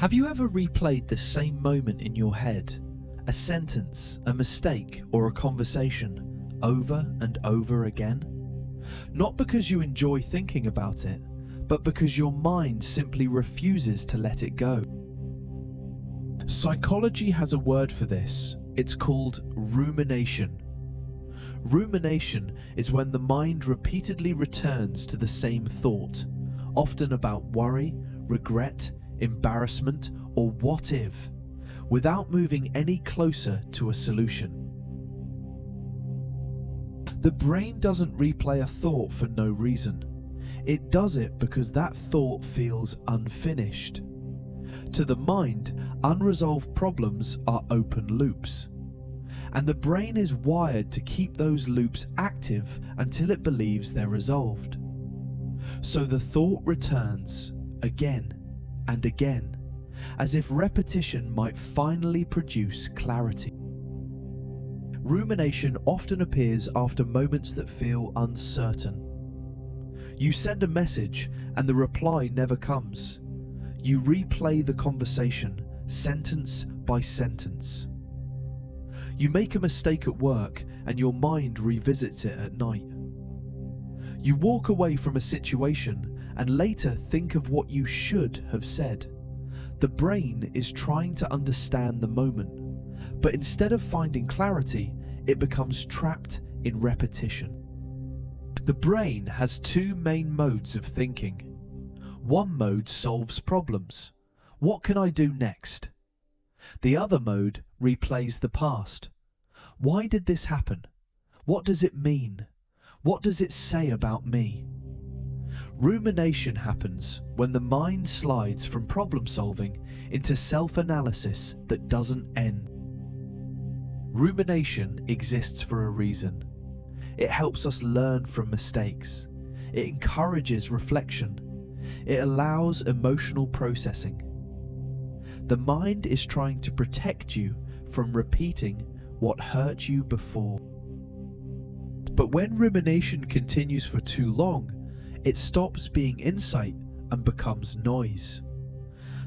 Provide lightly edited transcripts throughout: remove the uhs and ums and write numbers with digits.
Have you ever replayed the same moment in your head, a sentence, a mistake, or a conversation, over and over again? Not because you enjoy thinking about it, but because your mind simply refuses to let it go. Psychology has a word for this. It's called rumination. Rumination is when the mind repeatedly returns to the same thought, often about worry, regret, embarrassment, or what if, without moving any closer to a solution. The brain doesn't replay a thought for no reason. It does it because that thought feels unfinished. To the mind, unresolved problems are open loops, and the brain is wired to keep those loops active until it believes they're resolved. So the thought returns again and again, as if repetition might finally produce clarity. Rumination often appears after moments that feel uncertain. You send a message and the reply never comes. You replay the conversation, sentence by sentence. You make a mistake at work and your mind revisits it at night. You walk away from a situation and later think of what you should have said. The brain is trying to understand the moment, but instead of finding clarity, it becomes trapped in repetition. The brain has two main modes of thinking. One mode solves problems. What can I do next? The other mode replays the past. Why did this happen? What does it mean? What does it say about me? Rumination happens when the mind slides from problem solving into self-analysis that doesn't end. Rumination exists for a reason. It helps us learn from mistakes. It encourages reflection. It allows emotional processing. The mind is trying to protect you from repeating what hurt you before. But when rumination continues for too long, it stops being insight and becomes noise.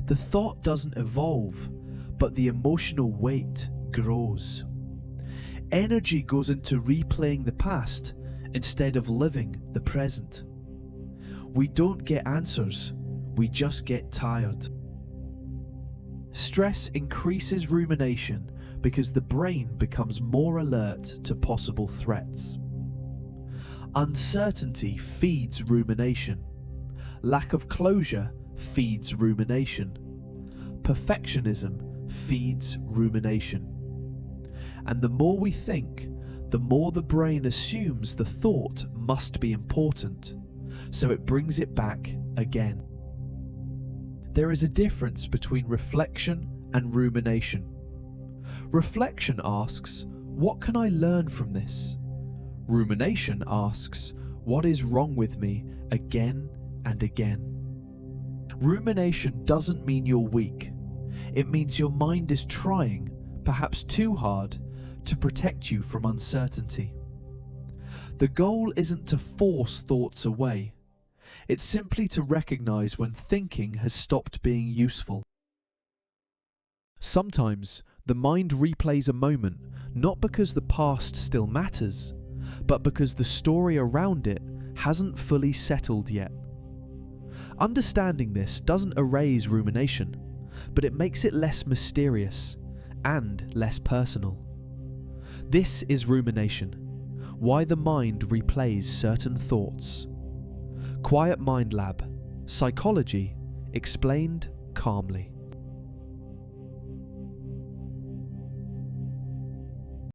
The thought doesn't evolve, but the emotional weight grows. Energy goes into replaying the past instead of living the present. We don't get answers, we just get tired. Stress increases rumination because the brain becomes more alert to possible threats. Uncertainty feeds rumination. Lack of closure feeds rumination. Perfectionism feeds rumination. And the more we think, the more the brain assumes the thought must be important, so it brings it back again. There is a difference between reflection and rumination. Reflection asks, what can I learn from this? Rumination asks, what is wrong with me, again and again? Rumination doesn't mean you're weak. It means your mind is trying, perhaps too hard, to protect you from uncertainty. The goal isn't to force thoughts away. It's simply to recognize when thinking has stopped being useful. Sometimes the mind replays a moment not because the past still matters, but because the story around it hasn't fully settled yet. Understanding this doesn't erase rumination, but it makes it less mysterious and less personal. This is rumination, why the mind replays certain thoughts. Quiet Mind Lab, psychology explained calmly.